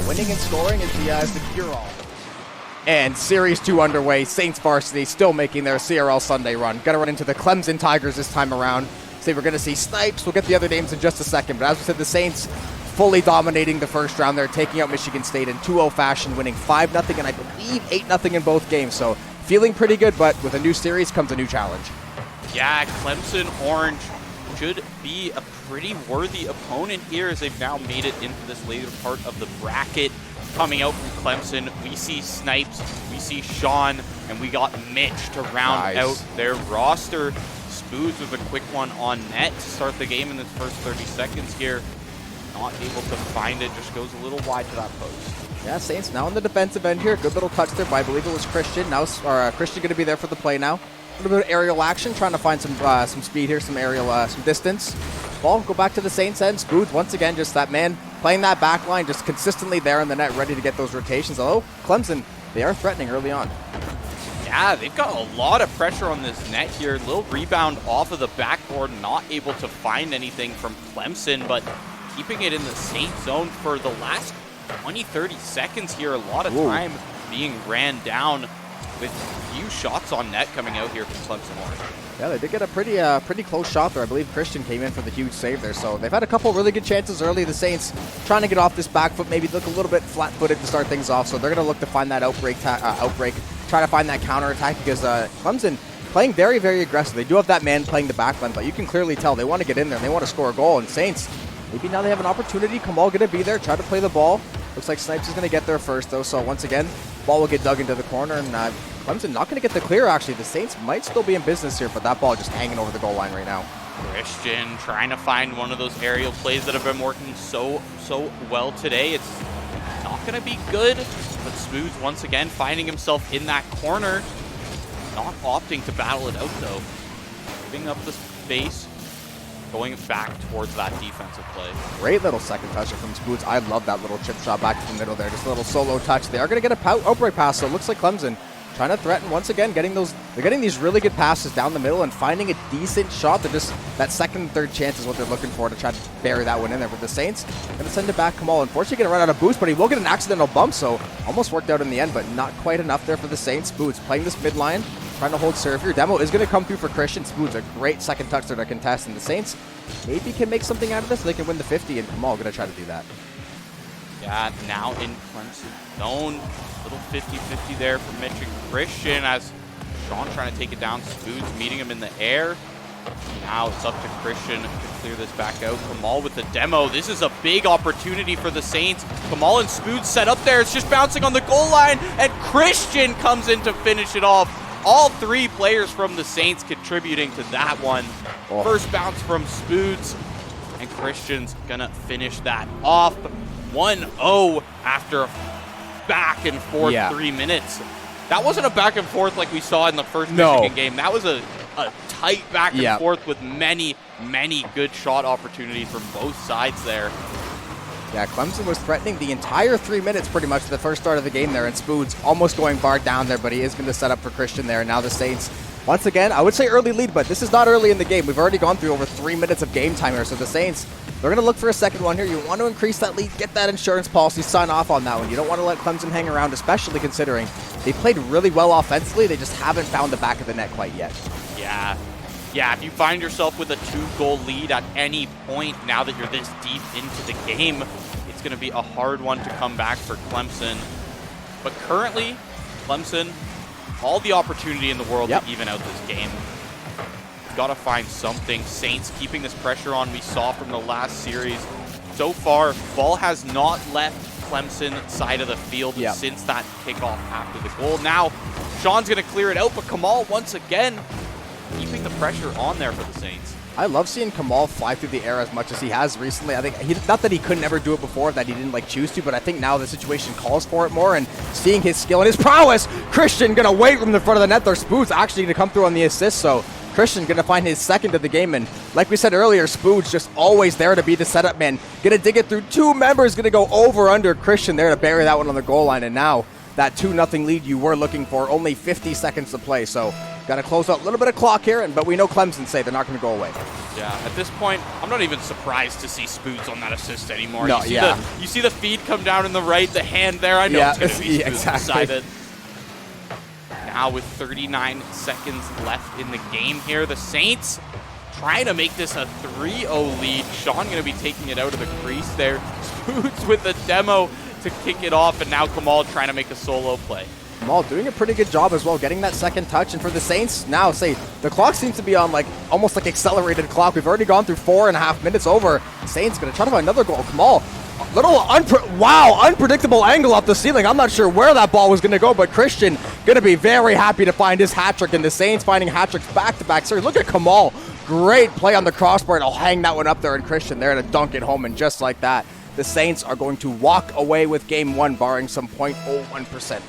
winning and scoring is the cure-all. And Series 2 underway. Saints varsity still making their CRL Sunday run. Gonna run into the Clemson Tigers this time around. Say we're gonna see Snipes. We'll get the other names in just a second. But as we said, the Saints fully dominating the first round. They're taking out Michigan State in 2-0 fashion, winning 5-0 and I believe 8-0 in both games. So feeling pretty good, but with a new series comes a new challenge. Yeah, Clemson Orange should be a pretty worthy opponent here as they've now made it into this later part of the bracket. Coming out from Clemson, we see Snipes, we see Sean, and we got Mitch to round out their roster. Spoods with a quick one on net to start the game in the first 30 seconds here. Not able to find it, just goes a little wide to that post. Yeah, Saints now on the defensive end here. Good little touch there by, I believe it was Christian. Now, Christian going to be there for the play now. A little bit of aerial action, trying to find some speed here, some aerial, some distance. Ball go back to the Saints end. Spoods once again, just that man playing that back line, just consistently there in the net, ready to get those rotations. Although Clemson, they are threatening early on. Yeah, they've got a lot of pressure on this net here. Little rebound off of the backboard, not able to find anything from Clemson, but keeping it in the Saint zone for the last 20-30 seconds here. A lot of time being ran down with a few shots on net coming out here from Clemson Orange. Yeah, they did get a pretty close shot there. I believe Christian came in for the huge save there. So they've had a couple really good chances early. The Saints trying to get off this back foot, maybe look a little bit flat-footed to start things off. So they're going to look to find that outbreak, try to find that counterattack because Clemson playing very, very aggressive. They do have that man playing the backline, but you can clearly tell they want to get in there and they want to score a goal. And Saints, maybe now they have an opportunity. Kamal going to be there, try to play the ball. Looks like Snipes is going to get there first, though. So once again, ball will get dug into the corner, and Clemson not going to get the clear, actually. The Saints might still be in business here, but that ball just hanging over the goal line right now. Christian trying to find one of those aerial plays that have been working so well today. It's not going to be good, but Smooth once again finding himself in that corner. Not opting to battle it out, though. Giving up the space. Going back towards that defensive play. Great little second toucher from Spoods. I love that little chip shot back to the middle there. Just a little solo touch. They are going to get a outbreak pass, so it looks like Clemson trying to threaten once again, they're getting these really good passes down the middle and finding a decent shot. They're just, that second and third chance is what they're looking for to try to bury that one in there. But the Saints going to send it back. Kamal, unfortunately, going to run out of boost, but he will get an accidental bump, so almost worked out in the end, but not quite enough there for the Saints. Spoods playing this midline, trying to hold serve here. Demo is going to come through for Christian. Spoods, a great second toucher to contest, and the Saints maybe can make something out of this so they can win the 50, and Kamal going to try to do that. Yeah, now in Clemson zone. Little 50-50 there for Mitch and Christian as Sean trying to take it down. Spoods meeting him in the air. Now it's up to Christian to clear this back out. Kamal with the demo. This is a big opportunity for the Saints. Kamal and Spoods set up there. It's just bouncing on the goal line, and Christian comes in to finish it off. All three players from the Saints contributing to that one. First bounce from Spoods, and Christian's gonna finish that off. 1-0 after back and forth 3 minutes. That wasn't a back and forth like we saw in the first Michigan game. That was a tight back and forth with many good shot opportunities from both sides there. Yeah, Clemson was threatening the entire 3 minutes pretty much the first start of the game there, and Spoods almost going barred down there, but he is going to set up for Christian there. And now the Saints, once again, I would say early lead, but this is not early in the game. We've already gone through over 3 minutes of game time here, so the Saints, they're going to look for a second one here. You want to increase that lead, get that insurance policy, sign off on that one. You don't want to let Clemson hang around, especially considering they played really well offensively. They just haven't found the back of the net quite yet. Yeah, if you find yourself with a 2-goal lead at any point, now that you're this deep into the game, it's going to be a hard one to come back for Clemson. But currently, Clemson, all the opportunity in the world to even out this game. Got to find something. Saints keeping this pressure on, we saw from the last series. So far, ball has not left Clemson side of the field since that kickoff after the goal. Now, Sean's going to clear it out, but Kamal once again keeping the pressure on there for the Saints. I love seeing Kamal fly through the air as much as he has recently. I think, not that he could never do it before, that he didn't choose to, but I think now the situation calls for it more, and seeing his skill and his prowess, Christian going to wait from the front of the net there. Spoods actually going to come through on the assist, so Christian going to find his second of the game, and like we said earlier, Spoods just always there to be the setup man. Going to dig it through two members, going to go over under Christian there to bury that one on the goal line, and now that 2-0 lead you were looking for, only 50 seconds to play. So Got to close out a little bit of clock here, but we know Clemson say they're not going to go away. Yeah, at this point, I'm not even surprised to see Spoods on that assist anymore. No, You see the feed come down in the right, the hand there. I know it's going to be Spoods beside it. Now with 39 seconds left in the game here, the Saints trying to make this a 3-0 lead. Sean going to be taking it out of the crease there. Spoods with the demo to kick it off, and now Kamal trying to make a solo play. Kamal doing a pretty good job as well, getting that second touch. And for the Saints, now say the clock seems to be on like almost like accelerated clock. We've already gone through 4.5 minutes over. Saints going to try to find another goal. Kamal, a little unpredictable angle up the ceiling. I'm not sure where that ball was going to go, but Christian going to be very happy to find his hat trick, and the Saints finding hat tricks back to back. Sorry, look at Kamal. Great play on the crossbar, and I'll hang that one up there, and Christian there to dunk it home, and just like that, the Saints are going to walk away with game one, barring some 0.01%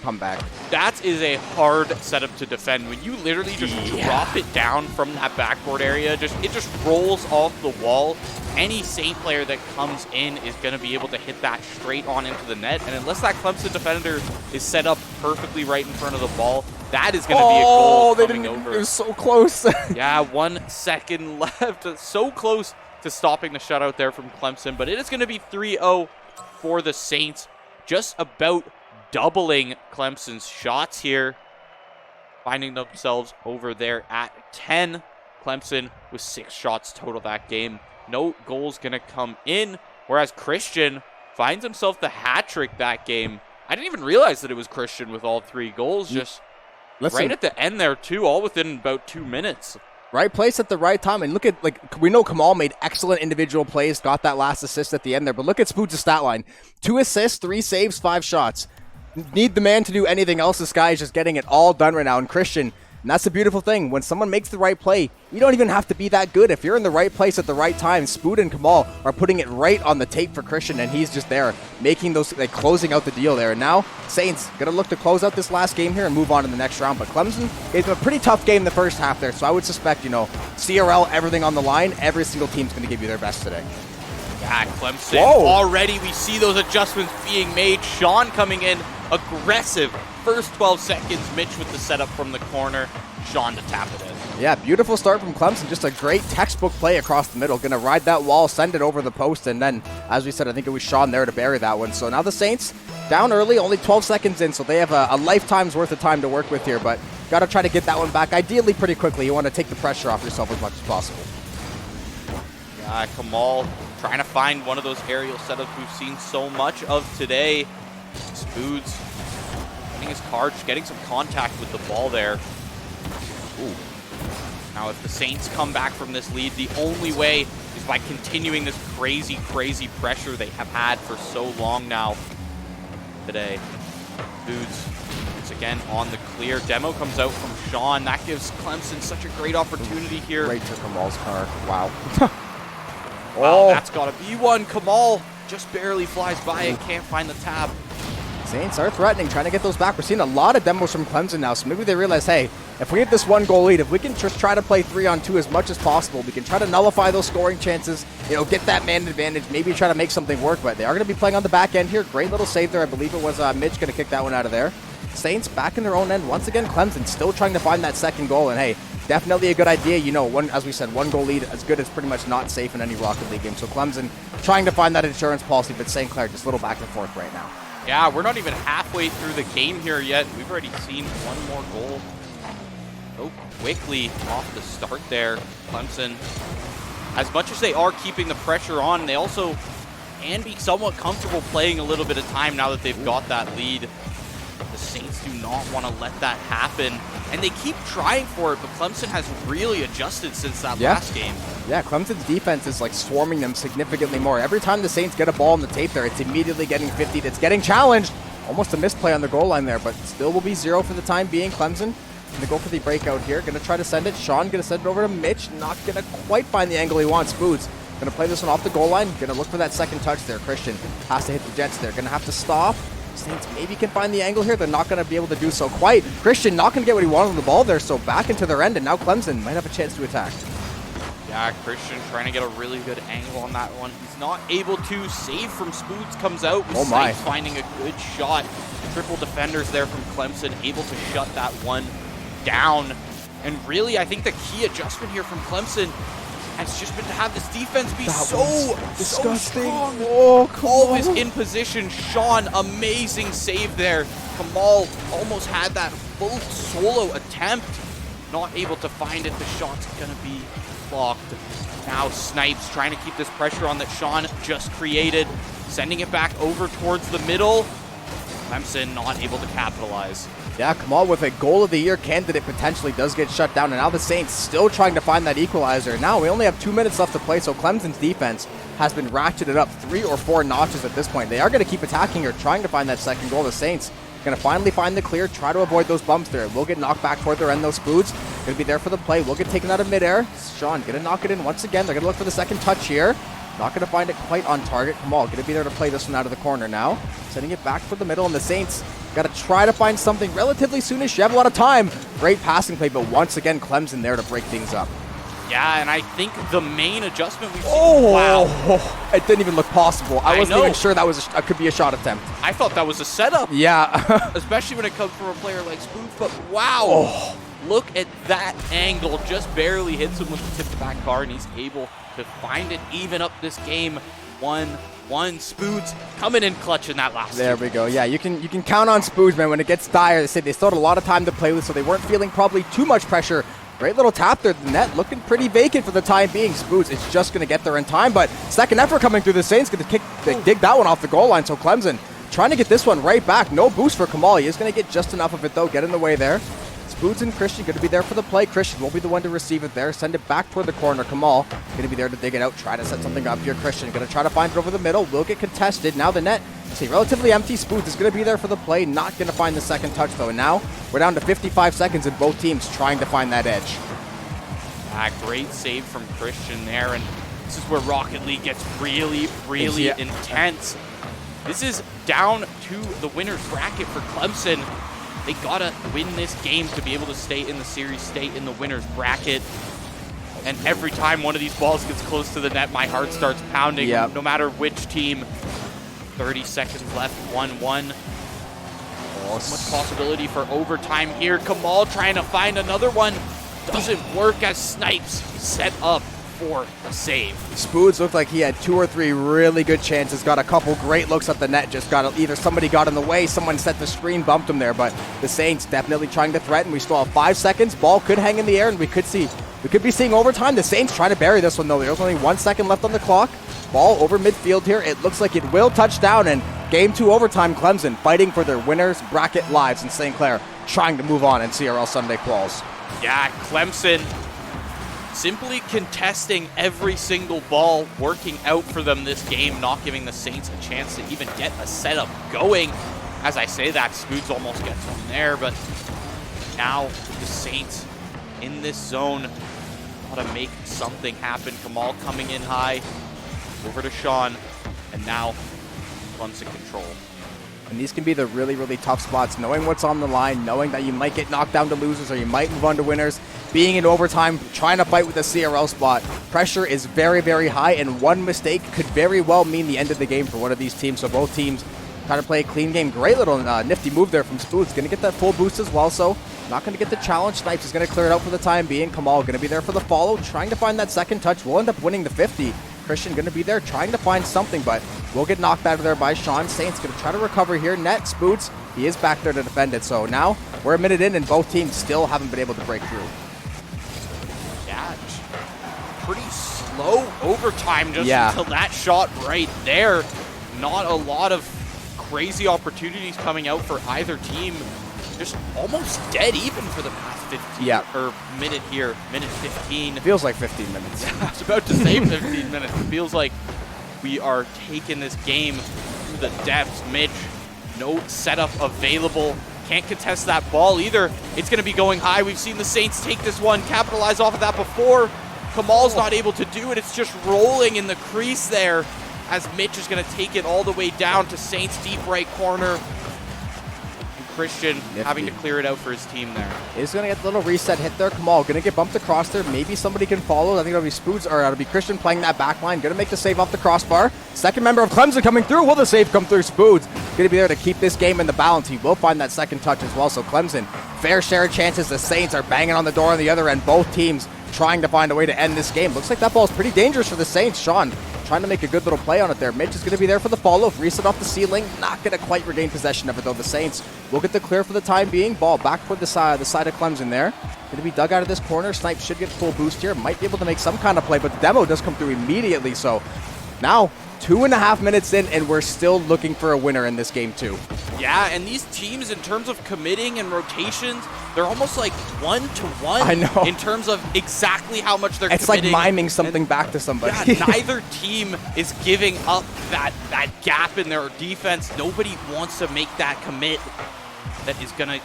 comeback. That is a hard setup to defend. When you literally just drop it down from that backboard area, it just rolls off the wall. Any Saint player that comes in is going to be able to hit that straight on into the net. And unless that Clemson defender is set up perfectly right in front of the ball, that is going to be a goal coming over. It was so close. Yeah, 1 second left. So close to stopping the shutout there from Clemson. But it is going to be 3-0 for the Saints. Just about doubling Clemson's shots here, finding themselves over there at 10. Clemson with 6 shots total that game. No goals going to come in, whereas Christian finds himself the hat trick that game. I didn't even realize that it was Christian with all 3 goals, just right at the end there too, all within about 2 minutes. Right place at the right time, and look at, like, we know Kamal made excellent individual plays, got that last assist at the end there, but look at Spoots' stat line. 2 assists, 3 saves, 5 shots. Need the man to do anything else. This guy is just getting it all done right now. And Christian, and that's the beautiful thing. When someone makes the right play, you don't even have to be that good. If you're in the right place at the right time, Spood and Kamal are putting it right on the tape for Christian, and he's just there making those, like, closing out the deal there. And now Saints going to look to close out this last game here and move on to the next round. But Clemson gave them a pretty tough game the first half there, so I would suspect, CRL, everything on the line, every single team's going to give you their best today. Yeah, Clemson, already we see those adjustments being made. Sean coming in aggressive. First 12 seconds, Mitch with the setup from the corner. Sean to tap it in. Yeah, beautiful start from Clemson. Just a great textbook play across the middle. Going to ride that wall, send it over the post, and then, as we said, I think it was Sean there to bury that one. So now the Saints down early, only 12 seconds in, so they have a lifetime's worth of time to work with here, but got to try to get that one back, ideally pretty quickly. You want to take the pressure off yourself as much as possible. Yeah, Kamal trying to find one of those aerial setups we've seen so much of today. Spoods getting his card, just getting some contact with the ball there. Ooh. Now if the Saints come back from this lead, the only way is by continuing this crazy, crazy pressure they have had for so long now today. Spoods once again on the clear. Demo comes out from Sean. That gives Clemson such a great opportunity here. Right to Kamal's card. Wow. Wow, that's got to be one. Kamal just barely flies by it, can't find the tab. Saints are threatening, trying to get those back. We're seeing a lot of demos from Clemson now, so maybe they realize, hey, if we get this 1-goal lead, if we can just try to play 3-on-2 as much as possible, we can try to nullify those scoring chances, get that man advantage, maybe try to make something work, but they are going to be playing on the back end here. Great little save there. I believe it was Mitch going to kick that one out of there. Saints back in their own end. Once again, Clemson still trying to find that second goal, and hey, definitely a good idea. As we said, 1-goal lead as good as pretty much not safe in any Rocket League game. So Clemson trying to find that insurance policy, but St. Clair just a little back and forth right now. Yeah, we're not even halfway through the game here yet. We've already seen one more goal. So quickly off the start there. Clemson, as much as they are keeping the pressure on, they also can be somewhat comfortable playing a little bit of time now that they've got that lead. The Saints do not want to let that happen, and they keep trying for it, but Clemson has really adjusted since that last game. Yeah, Clemson's defense is like swarming them significantly more. Every time the Saints get a ball on the tape there, it's immediately getting 50'd. It's getting challenged. Almost a misplay on the goal line there, but still will be 0 for the time being. Clemson going to go for the breakout here. Going to try to send it. Sean going to send it over to Mitch. Not going to quite find the angle he wants. Foods going to play this one off the goal line. Going to look for that second touch there. Christian has to hit the Jets there. Going to have to stop. Saints maybe can find the angle here. They're not going to be able to do so quite. Christian not going to get what he wanted on the ball there, so back into their end, and now Clemson might have a chance to attack. Yeah, Christian trying to get a really good angle on that one. He's not able to. Save from Spoods comes out with Saints finding a good shot. Triple defenders there from Clemson, able to shut that one down. And really, I think the key adjustment here from Clemson has just been to have this defense be so strong. Oh, Always in position. Sean, amazing save there. Kamal almost had that full solo attempt. Not able to find it. The shot's gonna be blocked. Now Snipes trying to keep this pressure on that Sean just created. Sending it back over towards the middle. Clemson not able to capitalize. Yeah, Kamal with a goal of the year candidate potentially does get shut down, and now the Saints still trying to find that equalizer. Now we only have 2 minutes left to play, so Clemson's defense has been ratcheted up 3 or 4 notches at this point. They are going to keep attacking here, trying to find that second goal. The Saints going to finally find the clear, try to avoid those bumps there. We'll get knocked back toward their end, those Spoods. Going to be there for the play. We'll get taken out of midair. Sean going to knock it in once again. They're going to look for the second touch here. Not going to find it quite on target. Kamal going to be there to play this one out of the corner now. Sending it back for the middle, and the Saints got to try to find something relatively soonish. You have a lot of time. Great passing play, but once again, Clemson there to break things up. Yeah, and I think the main adjustment we've seen. Oh, wow. It didn't even look possible. I wasn't even sure that was could be a shot attempt. I thought that was a setup. Yeah. Especially when it comes from a player like Spoons, but wow. Oh. Look at that angle. Just barely hits him with the tip back bar, and he's able to find it, even up this game. 1-1. Spoods coming in clutch in that last. There we go. Yeah, you can count on Spoods, man. When it gets dire, they say they still had a lot of time to play with, so they weren't feeling probably too much pressure. Great little tap there. The net looking pretty vacant for the time being. Spoods is just going to get there in time, but second effort coming through. The Saints going to dig that one off the goal line. So Clemson trying to get this one right back. No boost for Kamal. He is going to get just enough of it though. Get in the way there. Spoods and Christian going to be there for the play. Christian will be the one to receive it there. Send it back toward the corner. Kamal going to be there to dig it out. Try to set something up here. Christian going to try to find it over the middle. Will get contested. Now the net, see, relatively empty. Spoods is going to be there for the play. Not going to find the second touch though. And now we're down to 55 seconds and both teams trying to find that edge. Great save from Christian there. And this is where Rocket League gets really, really intense. This is down to the winner's bracket for Clemson. They gotta win this game to be able to stay in the series, stay in the winner's bracket. And every time one of these balls gets close to the net, my heart starts pounding, no matter which team. 30 seconds left, 1-1. So much possibility for overtime here. Kamal trying to find another one. Doesn't work as Snipes set up for a save. Spoods looked like he had 2 or 3 really good chances, got a couple great looks at the net, just got either somebody got in the way, someone set the screen, bumped him there, but the Saints definitely trying to threaten. We still have 5 seconds, ball could hang in the air, and we could be seeing overtime. The Saints trying to bury this one though. There's only 1 second left on the clock. Ball over midfield here. It looks like it will touch down, and game 2 overtime. Clemson fighting for their winners bracket lives in St. Clair, trying to move on in CRL Sunday quals. Yeah, Clemson simply contesting every single ball, working out for them this game, not giving the Saints a chance to even get a setup going. As I say that, Spoods almost gets one there, but now the Saints in this zone got to make something happen. Kamal coming in high, over to Sean, and now Clemson control. And these can be the really, really tough spots, knowing what's on the line, knowing that you might get knocked down to losers or you might move on to winners, being in overtime, trying to fight with a CRL spot. Pressure is very, very high, and one mistake could very well mean the end of the game for one of these teams. So both teams trying to play a clean game. Great little nifty move there from Spoods. Going to get that full boost as well, so not going to get the challenge. Snipes is going to clear it out for the time being. Kamal going to be there for the follow, trying to find that second touch. Will end up winning the 50. Christian going to be there trying to find something, but will get knocked out of there by Sean. Saints going to try to recover here. Net, Spoods, he is back there to defend it. So now we're a minute in and both teams still haven't been able to break through. Yeah, pretty slow overtime just until that shot right there. Not a lot of crazy opportunities coming out for either team. Just almost dead even for the past 15 or minute here, minute 15. It feels like 15 minutes. I was about to say 15 minutes. It feels like we are taking this game to the depths. Mitch, no setup available. Can't contest that ball either. It's going to be going high. We've seen the Saints take this one, capitalize off of that before. Kamal's not able to do it. It's just rolling in the crease there as Mitch is going to take it all the way down to Saints deep right corner. Christian having to clear it out for his team there. He's going to get a little reset hit there. Kamal going to get bumped across there. Maybe somebody can follow. I think it'll be Spoods, or it'll be Christian playing that back line. Going to make the save off the crossbar. Second member of Clemson coming through. Will the save come through? Spoods going to be there to keep this game in the balance. He will find that second touch as well. So Clemson, fair share of chances. The Saints are banging on the door on the other end. Both teams trying to find a way to end this game. Looks like that ball is pretty dangerous for the Saints. Sean trying to make a good little play on it there. Mitch is going to be there for the follow. Reset off the ceiling. Not going to quite regain possession of it, though. The Saints will get the clear for the time being. Ball back toward the side of Clemson there. Going to be dug out of this corner. Snipe should get full boost here. Might be able to make some kind of play, but the demo does come through immediately. So now 2.5 minutes in, and we're still looking for a winner in this game too. Yeah, and these teams, in terms of committing and rotations, they're almost like 1-to-1. I know. In terms of exactly how much they're it's committing. It's like miming something back to somebody. Yeah, neither team is giving up that gap in their defense. Nobody wants to make that commit that is going to,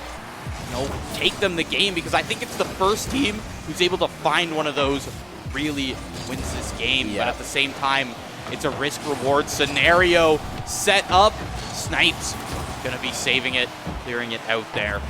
take them the game, because I think it's the first team who's able to find one of those really wins this game. Yeah. But at the same time, it's a risk-reward scenario set up. Snipes going to be saving it, clearing it out there.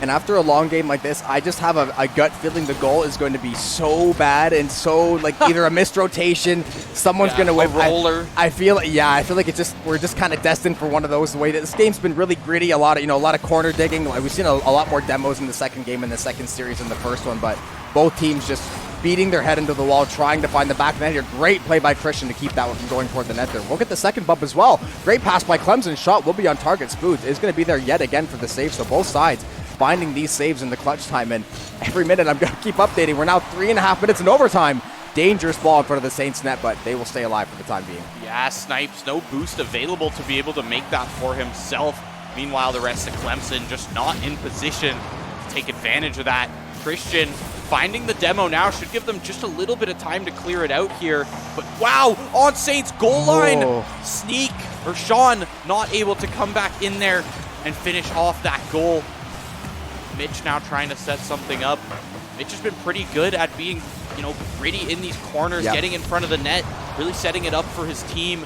And after a long game like this, I just have a gut feeling the goal is going to be so bad and so like either a missed rotation, someone's going to win. A roller. I feel like it's just we're just kind of destined for one of those. The way that this game's been really gritty, a lot of corner digging. Like, we've seen a lot more demos in the second game in the second series than the first one, but both teams just beating their head into the wall, trying to find the back of the net here. Great play by Christian to keep that one from going toward the net there. We'll get the second bump as well. Great pass by Clemson. Shot will be on target. Spoods is going to be there yet again for the save. So both sides finding these saves in the clutch time, and every minute I'm going to keep updating. We're now 3.5 minutes in overtime. Dangerous ball in front of the Saints net, but they will stay alive for the time being. Yeah, Snipes, no boost available to be able to make that for himself. Meanwhile, the rest of Clemson just not in position to take advantage of that. Christian finding the demo now should give them just a little bit of time to clear it out here. But wow, on Saints goal line, sneak, or Sean not able to come back in there and finish off that goal. Mitch now trying to set something up. Mitch has been pretty good at being, gritty in these corners, getting in front of the net, really setting it up for his team.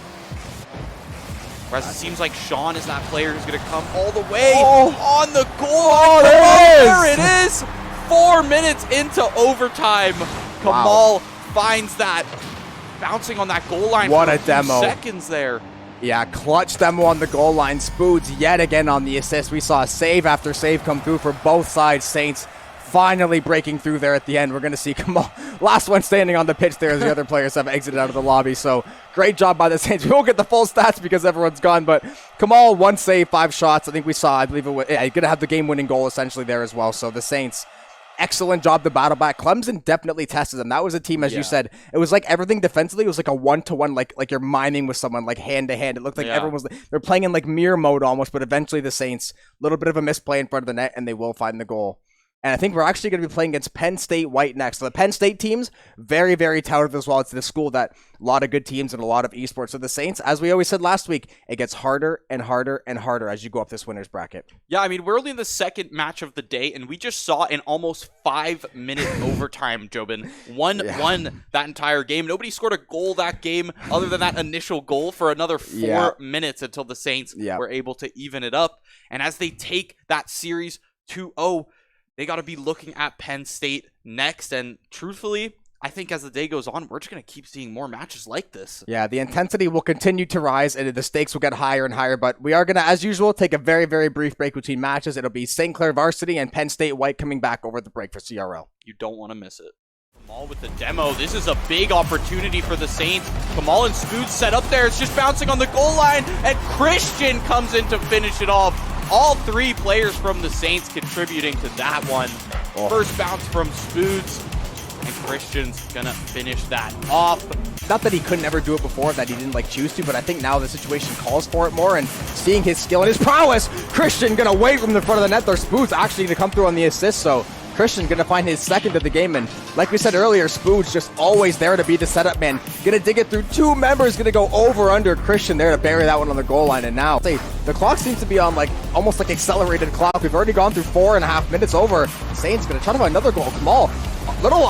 Whereas it seems like Sean is that player who's going to come all the way on the goal line. There it is. 4 minutes into overtime. Kamal finds that, bouncing on that goal line what for a demo. seconds there. Yeah, clutch demo on the goal line. Spoods yet again on the assist. We saw save after save come through for both sides. Saints finally breaking through there at the end. We're going to see Kamal, last one standing on the pitch there as the other players have exited out of the lobby. So great job by the Saints. We won't get the full stats because everyone's gone, but Kamal, 1 save, 5 shots. I think we saw, I believe it was, going to have the game-winning goal essentially there as well. So the Saints, excellent job to battle back. Clemson definitely tested them. That was a team, as you said, it was like everything defensively. It was like a 1-to-1, like you're miming with someone, like hand-to-hand. It looked like everyone was, they're playing in like mirror mode almost, but eventually the Saints, a little bit of a misplay in front of the net, and they will find the goal. And I think we're actually going to be playing against Penn State White next. So the Penn State teams, very, very touted as well. It's the school that a lot of good teams and a lot of esports. So the Saints, as we always said last week, it gets harder and harder and harder as you go up this winner's bracket. Yeah, I mean, we're only in the second match of the day, and we just saw an almost 5-minute overtime, Jobin. 1-1 that entire game. Nobody scored a goal that game other than that initial goal for another 4 minutes until the Saints were able to even it up. And as they take that series 2-0, they got to be looking at Penn State next. And truthfully, I think as the day goes on, we're just going to keep seeing more matches like this. Yeah, the intensity will continue to rise and the stakes will get higher and higher. But we are going to, as usual, take a very, very brief break between matches. It'll be St. Clair Varsity and Penn State White coming back over the break for CRL. You don't want to miss it. Kamal with the demo. This is a big opportunity for the Saints. Kamal and Spoods set up there. It's just bouncing on the goal line, and Christian comes in to finish it off. All 3 players from the Saints contributing to that one. First bounce from Spoods, and Christian's gonna finish that off. Not that he couldn't ever do it before, that he didn't choose to, but I think now the situation calls for it more, and seeing his skill and his prowess, Christian gonna wait from the front of the net there. Spoods actually gonna come through on the assist, so Christian gonna find his second of the game, and like we said earlier, Spoods just always there to be the setup man. Gonna dig it through 2 members, gonna go over under Christian there to bury that one on the goal line, and now the clock seems to be on almost like accelerated clock. We've already gone through 4.5 minutes over. Saints gonna try to find another goal. Kamal, a little